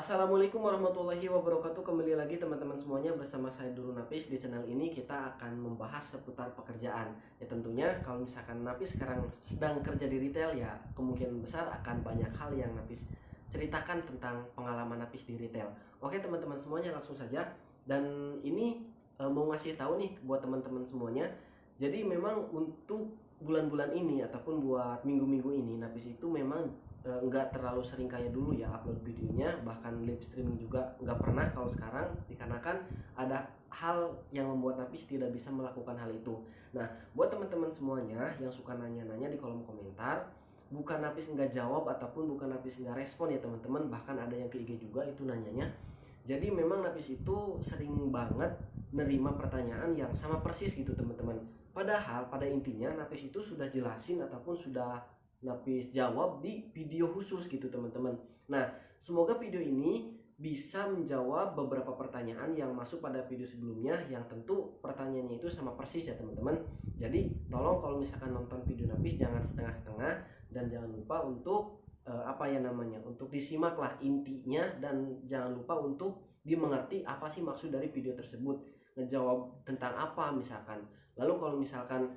Assalamualaikum warahmatullahi wabarakatuh. Kembali lagi teman-teman semuanya bersama saya Duru Napis. Di channel ini kita akan membahas seputar pekerjaan. Ya tentunya kalau misalkan Napis sekarang sedang kerja di retail, ya kemungkinan besar akan banyak hal yang Napis ceritakan tentang pengalaman Napis di retail. Oke teman-teman semuanya, langsung saja. Dan ini mau ngasih tahu nih buat teman-teman semuanya. Jadi memang untuk bulan-bulan ini ataupun buat minggu-minggu ini Napis itu memang nggak terlalu sering kayak dulu ya upload videonya, bahkan live streaming juga nggak pernah kalau sekarang, dikarenakan ada hal yang membuat Napis tidak bisa melakukan hal itu. Nah, buat teman-teman semuanya yang suka nanya-nanya di kolom komentar, bukan Napis nggak jawab ataupun bukan Napis nggak respon ya teman-teman, bahkan ada yang ke IG juga itu nanyanya. Jadi memang Napis itu sering banget nerima pertanyaan yang sama persis gitu teman-teman. Padahal pada intinya Napis itu sudah jelasin ataupun sudah Napis jawab di video khusus gitu teman-teman. Nah, semoga video ini bisa menjawab beberapa pertanyaan yang masuk pada video sebelumnya, yang tentu pertanyaannya itu sama persis ya teman-teman. Jadi tolong kalau misalkan nonton video Napis jangan setengah-setengah, dan jangan lupa untuk untuk disimak lah intinya, dan jangan lupa untuk dimengerti apa sih maksud dari video tersebut, ngejawab tentang apa misalkan. Lalu kalau misalkan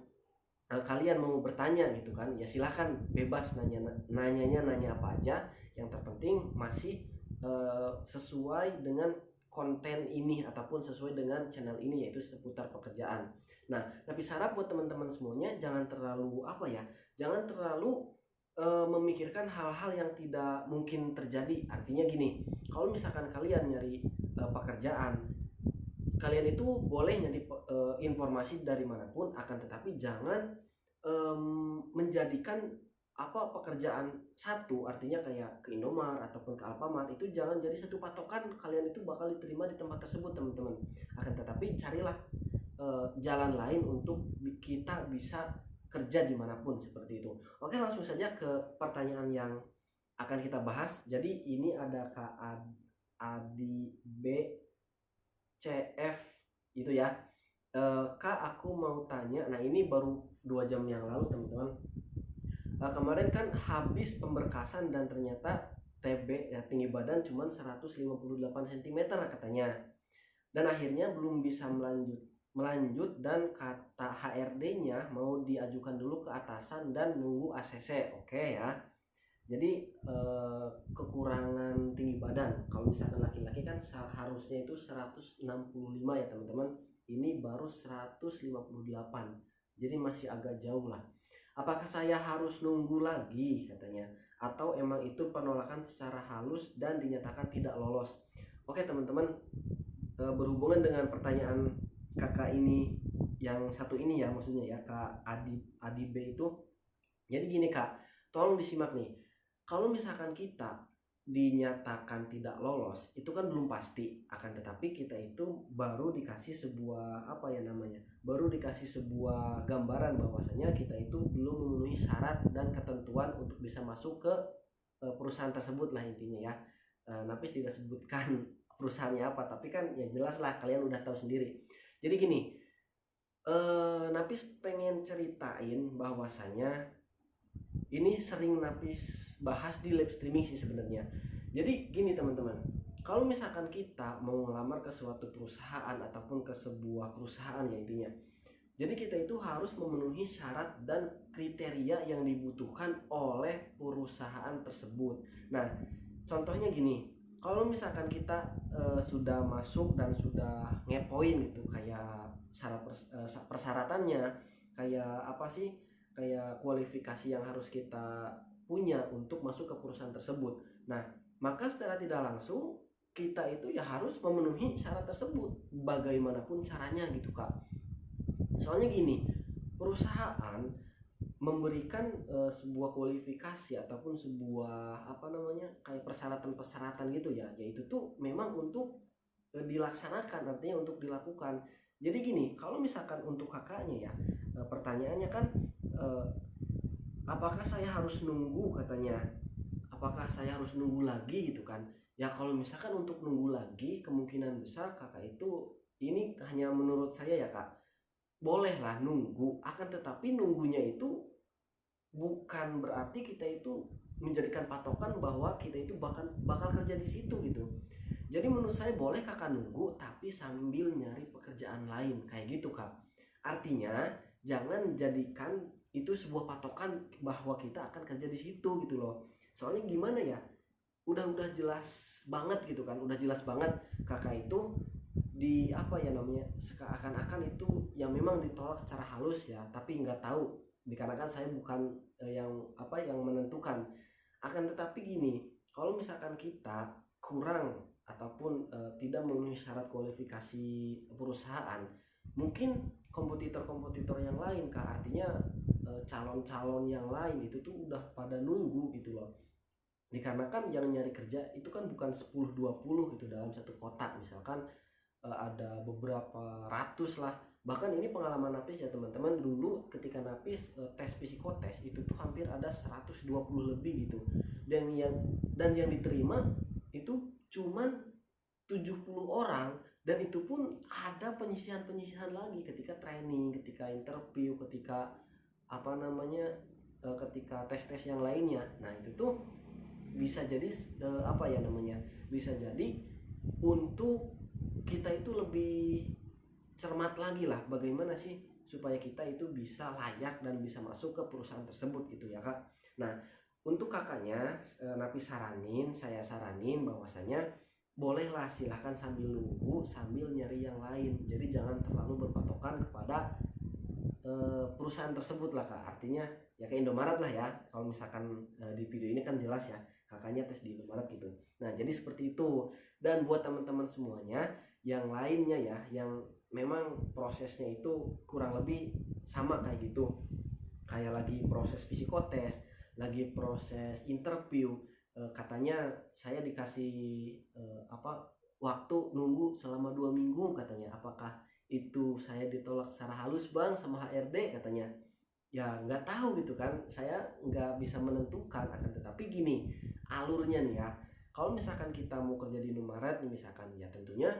kalian mau bertanya gitu kan, ya silahkan bebas nanya apa aja, yang terpenting masih sesuai dengan konten ini ataupun sesuai dengan channel ini, yaitu seputar pekerjaan. Nah, tapi syarat buat teman-teman semuanya jangan terlalu jangan terlalu memikirkan hal-hal yang tidak mungkin terjadi. Artinya gini, kalau misalkan kalian nyari pekerjaan, kalian itu boleh nyari informasi dari manapun, akan tetapi jangan menjadikan pekerjaan satu, artinya kayak ke Indomart ataupun ke Alfamart, itu jangan jadi satu patokan kalian itu bakal diterima di tempat tersebut teman-teman. Akan tetapi carilah jalan lain untuk kita bisa kerja dimanapun, seperti itu. Oke, langsung saja ke pertanyaan yang akan kita bahas. Jadi ini ada Kak Adi B CF itu ya. Kak, aku mau tanya. Nah, ini baru 2 jam yang lalu teman-teman. Kemarin kan habis pemberkasan dan ternyata TB ya, tinggi badan cuma 158 cm katanya. Dan akhirnya belum bisa melanjut dan kata HRD-nya mau diajukan dulu ke atasan dan nunggu ACC. Oke ya. Jadi kekurangan tinggi badan. Kalau misalkan laki-laki kan harusnya itu 165 ya teman-teman. Ini baru 158. Jadi masih agak jauh lah. Apakah saya harus nunggu lagi katanya, atau emang itu penolakan secara halus dan dinyatakan tidak lolos? Oke teman-teman, berhubungan dengan pertanyaan kakak ini yang satu ini ya, maksudnya ya Kak Adi B itu. Jadi gini Kak, tolong disimak nih. Kalau misalkan kita dinyatakan tidak lolos, itu kan belum pasti, akan tetapi kita itu baru dikasih sebuah baru dikasih sebuah gambaran bahwasanya kita itu belum memenuhi syarat dan ketentuan untuk bisa masuk ke perusahaan tersebut lah intinya ya. Napis tidak sebutkan perusahaannya apa, tapi kan ya jelas lah, kalian udah tahu sendiri. Jadi gini, Napis pengen ceritain bahwasanya ini sering Napis bahas di live streaming sih sebenarnya. Jadi gini teman-teman, kalau misalkan kita mau melamar ke suatu perusahaan ataupun ke sebuah perusahaan ya intinya, jadi kita itu harus memenuhi syarat dan kriteria yang dibutuhkan oleh perusahaan tersebut. Nah, contohnya gini, kalau misalkan kita sudah masuk dan sudah ngepoin gitu, kayak persyaratannya, kayak apa sih, kayak kualifikasi yang harus kita punya untuk masuk ke perusahaan tersebut. Nah, maka secara tidak langsung kita itu ya harus memenuhi syarat tersebut bagaimanapun caranya gitu Kak. Soalnya gini, perusahaan memberikan sebuah kualifikasi ataupun sebuah kayak persyaratan-persyaratan gitu ya, yaitu tuh memang untuk dilaksanakan, artinya untuk dilakukan. Jadi gini, kalau misalkan untuk kakaknya ya, pertanyaannya kan apakah saya harus nunggu katanya, apakah saya harus nunggu lagi gitu kan. Ya kalau misalkan untuk nunggu lagi, kemungkinan besar kakak itu, ini hanya menurut saya ya Kak, bolehlah nunggu, akan tetapi nunggunya itu bukan berarti kita itu menjadikan patokan bahwa kita itu bakal kerja di situ gitu. Jadi menurut saya boleh kakak nunggu tapi sambil nyari pekerjaan lain kayak gitu kak. Artinya jangan jadikan itu sebuah patokan bahwa kita akan kerja di situ gitu loh. Soalnya gimana ya, udah jelas banget gitu kan, udah jelas banget kakak itu di apa ya namanya, seakan-akan itu yang memang ditolak secara halus ya, tapi nggak tahu dikarenakan saya bukan yang menentukan. Akan tetapi gini, kalau misalkan kita kurang ataupun tidak memenuhi syarat kualifikasi perusahaan, mungkin kompetitor-kompetitor yang lain kak, artinya calon-calon yang lain itu tuh udah pada nunggu gitu loh. Dikarenakan yang nyari kerja itu kan bukan 10-20 gitu dalam satu kota, misalkan ada beberapa ratus lah. Bahkan ini pengalaman Napis ya teman-teman, dulu ketika Napis tes psikotes itu tuh hampir ada 120 lebih gitu, dan yang diterima itu cuman 70 orang, dan itu pun ada penyisihan lagi ketika training, ketika interview, ketika apa namanya ketika tes-tes yang lainnya. Nah itu tuh bisa jadi bisa jadi untuk kita itu lebih cermat lagi lah, bagaimana sih supaya kita itu bisa layak dan bisa masuk ke perusahaan tersebut gitu ya kak. Nah untuk kakaknya saya saranin bahwasanya bolehlah silahkan sambil nunggu sambil nyari yang lain. Jadi jangan terlalu berpatokan kepada perusahaan tersebut lah kak. Artinya ya kayak Indomaret lah ya, kalau misalkan di video ini kan jelas ya kakaknya tes di Indomaret gitu. Nah jadi seperti itu. Dan buat teman-teman semuanya yang lainnya ya, yang memang prosesnya itu kurang lebih sama kayak gitu, kayak lagi proses psikotes, lagi proses interview, katanya saya dikasih waktu nunggu selama 2 minggu katanya. Apakah itu saya ditolak secara halus bang sama HRD katanya? Ya nggak tahu gitu kan, saya nggak bisa menentukan. Akan tetapi gini alurnya nih ya, kalau misalkan kita mau kerja di Indomaret misalkan, ya tentunya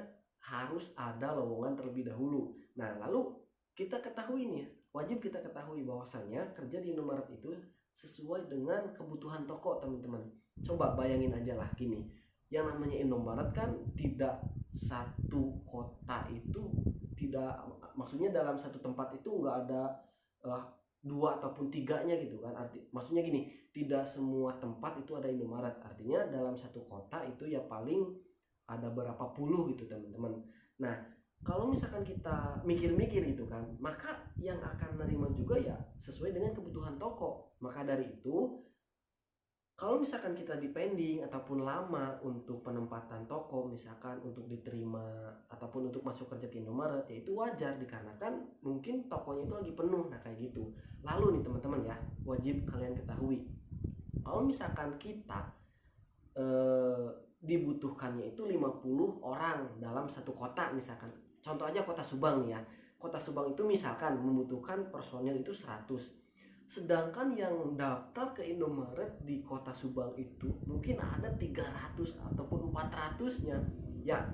harus ada lowongan terlebih dahulu. Nah lalu kita ketahui nih, wajib kita ketahui bahwasanya kerja di Indomaret itu sesuai dengan kebutuhan toko teman-teman. Coba bayangin aja lah gini, yang namanya Indomaret kan tidak satu kota itu, tidak, maksudnya dalam satu tempat itu nggak ada dua ataupun tiganya gitu kan. Maksudnya gini, tidak semua tempat itu ada Indomaret. Artinya dalam satu kota itu ya paling ada berapa puluh gitu teman-teman. Nah kalau misalkan kita mikir-mikir gitu kan, maka yang akan menerima juga ya sesuai dengan kebutuhan toko. Maka dari itu kalau misalkan kita depending ataupun lama untuk penempatan toko, misalkan untuk diterima ataupun untuk masuk kerja di Indomaret, ya itu wajar dikarenakan mungkin tokonya itu lagi penuh. Nah kayak gitu. Lalu nih teman-teman ya, wajib kalian ketahui, kalau misalkan kita dibutuhkannya itu 50 orang dalam satu kota, misalkan contoh aja kota Subang nih ya. Kota Subang itu misalkan membutuhkan personil itu 100, sedangkan yang daftar ke Indomaret di kota Subang itu mungkin ada 300 ataupun 400-nya. Ya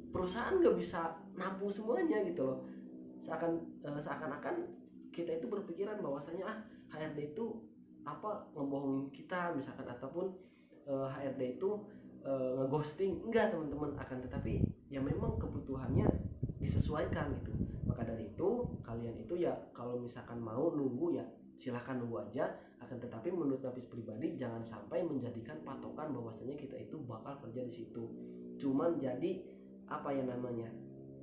perusahaan gak bisa nampung semuanya gitu loh. Seakan-akan kita itu berpikiran bahwasanya HRD itu ngebohongin kita misalkan, ataupun HRD itu ngeghosting. Enggak teman-teman, akan tetapi ya memang kebutuhannya disesuaikan gitu. Maka dari itu kalian itu ya kalau misalkan mau nunggu ya silahkan nunggu aja. Akan tetapi menurut Napis pribadi jangan sampai menjadikan patokan bahwasanya kita itu bakal kerja di situ. Cuman jadi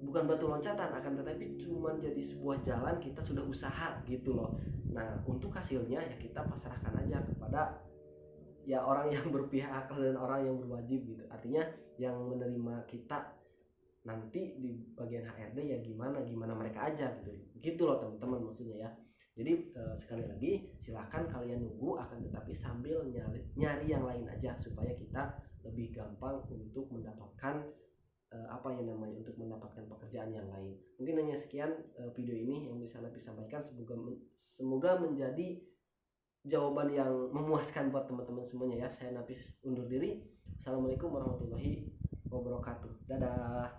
bukan batu loncatan, akan tetapi cuman jadi sebuah jalan kita sudah usaha gitu loh. Nah untuk hasilnya ya kita pasrahkan aja kepada ya orang yang berpihak dan orang yang berwajib gitu. Artinya yang menerima kita nanti di bagian HRD ya gimana mereka aja gitu loh teman-teman, maksudnya ya. Jadi sekali lagi silahkan kalian nunggu, akan tetapi sambil nyari yang lain aja supaya kita lebih gampang untuk mendapatkan untuk mendapatkan pekerjaan yang lain. Mungkin hanya sekian video ini yang bisa Napi sampaikan. Semoga menjadi jawaban yang memuaskan buat teman-teman semuanya ya. Saya Napis undur diri. Assalamualaikum warahmatullahi wabarakatuh. Dadah.